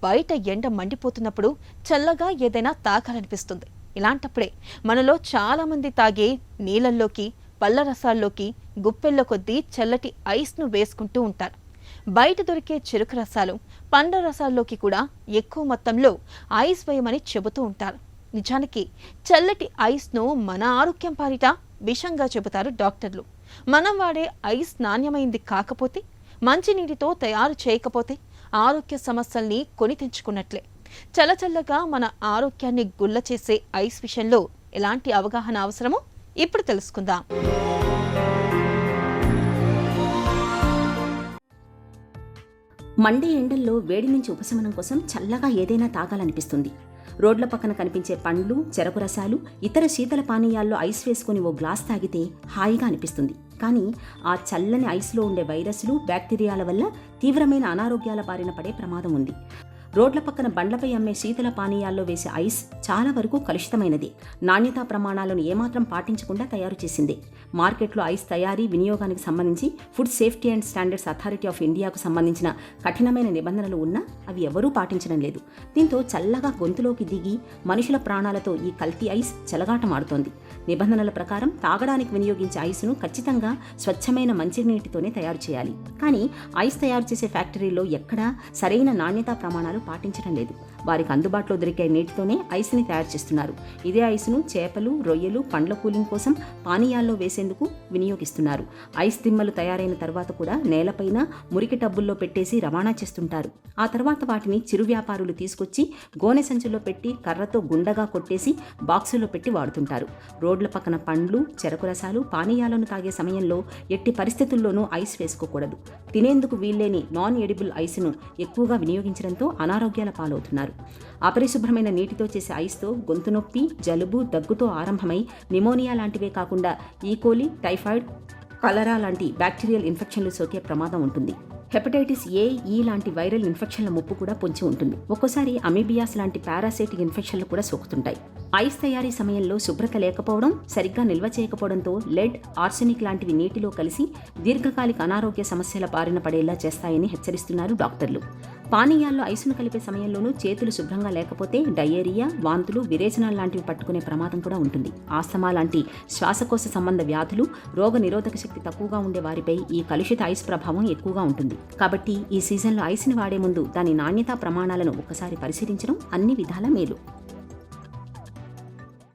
బయట ఎండ మండిపోతున్నప్పుడు చల్లగా ఏదైనా తాగాలనిపిస్తుంది. ఇలాంటప్పుడే మనలో చాలామంది తాగే నీళ్ళల్లోకి, పళ్ళ రసాల్లోకి గుప్పెళ్ల కొద్దీ చల్లటి ఐస్ను వేసుకుంటూ ఉంటారు. బయట దొరికే చెరుకు రసాలు, పండ్ల రసాల్లోకి కూడా ఎక్కువ మొత్తంలో ఐస్ వేయమని చెబుతూ ఉంటారు. నిజానికి చల్లటి ఐస్ను మన ఆరోగ్యం పాలిట విషంగా చెబుతారు డాక్టర్లు. మనం వాడే ఐస్ నాణ్యమైంది కాకపోతే, మంచినీటితో తయారు చేయకపోతే ఆరోగ్య సమస్యల్ని కొని తెచ్చుకున్నట్లే. చల్లచల్లగా మన ఆరోగ్యాన్ని గుల్ల చేసే ఐస్ విషయంలో ఎలాంటి అవగాహన అవసరమో ఇప్పుడు తెలుసుకుందాం. మండే ఎండల్లో వేడి నుంచి ఉపశమనం కోసం చల్లగా ఏదైనా తాగాలనిపిస్తుంది. రోడ్ల పక్కన కనిపించే పండ్లు, చెరకు రసాలు, ఇతర శీతల పానీయాల్లో ఐస్ వేసుకుని ఓ గ్లాస్ తాగితే హాయిగా అనిపిస్తుంది. కానీ ఆ చల్లని ఐస్లో ఉండే వైరస్లు, బ్యాక్టీరియాల వల్ల తీవ్రమైన అనారోగ్యాల బారిన పడే ప్రమాదం ఉంది. రోడ్ల పక్కన బండ్లపై అమ్మే శీతల పానీయాల్లో వేసే ఐస్ చాలా వరకు కలుషితమైనది. నాణ్యతా ప్రమాణాలను ఏమాత్రం పాటించకుండా తయారు చేసిందే. మార్కెట్లో ఐస్ తయారీ, వినియోగానికి సంబంధించి food safety and standards authority of ఇండియాకు సంబంధించిన కఠినమైన నిబంధనలు ఉన్నా అవి ఎవరూ పాటించడం లేదు. దీంతో చల్లగా గొంతులోకి దిగి మనుషుల ప్రాణాలతో ఈ కల్తీ ఐస్ చెలగాటమాడుతోంది. నిబంధనల ప్రకారం తాగడానికి వినియోగించే ఐస్ను ఖచ్చితంగా స్వచ్ఛమైన మంచినీటితోనే తయారు చేయాలి. కానీ ఐస్ తయారు చేసే ఫ్యాక్టరీల్లో ఎక్కడా సరైన నాణ్యతా ప్రమాణాలు పాటించడం లేదు. వారికి అందుబాటులో దొరికే నీటితోనే ఐస్ని తయారు చేస్తున్నారు. ఇదే ఐస్ను చేపలు, రొయ్యలు, పండ్ల కూలింగ్ కోసం పానీయాల్లో వేసేందుకు వినియోగిస్తున్నారు. ఐస్ దిమ్మలు తయారైన తర్వాత కూడా నేలపైన మురికి టబ్బుల్లో పెట్టేసి రవాణా చేస్తుంటారు. ఆ తర్వాత వాటిని చిరు వ్యాపారులు తీసుకొచ్చి గోనె సంచుల్లో పెట్టి కర్రతో గుండగా కొట్టేసి బాక్సుల్లో పెట్టి వాడుతుంటారు. రోడ్ల పక్కన పండ్లు, చెరకు రసాలు, పానీయాలను తాగే సమయంలో ఎట్టి పరిస్థితుల్లోనూ ఐస్ వేసుకోకూడదు. తినేందుకు వీల్లేని నాన్ ఎడిబుల్ ఐస్ను ఎక్కువగా వినియోగించడంతో అనారోగ్యాల పాలవుతున్నారు. అపరిశుభ్రమైన నీటితో చేసే ఐస్తో గొంతు నొప్పి, జలుబు, దగ్గుతో ఆరంభమై నిమోనియా లాంటివే కాకుండా ఈకోలి, టైఫాయిడ్, కలరా లాంటి బ్యాక్టీరియల్ ఇన్ఫెక్షన్లు సోకే ప్రమాదం ఉంటుంది. హెపటైటిస్ ఏ, ఈ లాంటి వైరల్ ఇన్ఫెక్షన్ల ముప్పు కూడా పొంచి ఉంటుంది. ఒక్కోసారి అమీబియాస్ లాంటి పారాసైటిక్ ఇన్ఫెక్షన్లు కూడా సోకుతుంటాయి. ఐస్ తయారీ సమయంలో శుభ్రత లేకపోవడం, సరిగ్గా నిల్వ చేయకపోవడంతో లెడ్, ఆర్సెనిక్ లాంటివి నీటిలో కలిసి దీర్ఘకాలిక అనారోగ్య సమస్యల బారిన పడేలా చేస్తాయని హెచ్చరిస్తున్నారు డాక్టర్లు. పానీయాల్లో ఐసును కలిపే సమయంలోనూ చేతులు శుభ్రంగా లేకపోతే డయేరియా, వాంతులు, విరేచనాలు లాంటివి పట్టుకునే ప్రమాదం కూడా ఉంటుంది. ఆస్తమా లాంటి శ్వాసకోశ సంబంధ వ్యాధులు, రోగ నిరోధక శక్తి తక్కువగా ఉండే వారిపై ఈ కలుషిత ఐస్ ప్రభావం ఎక్కువగా ఉంటుంది. కాబట్టి ఈ సీజన్లో ఐస్ని వాడే ముందు దాని నాణ్యతా ప్రమాణాలను ఒక్కసారి పరిశీలించడం అన్ని విధాల మేలు.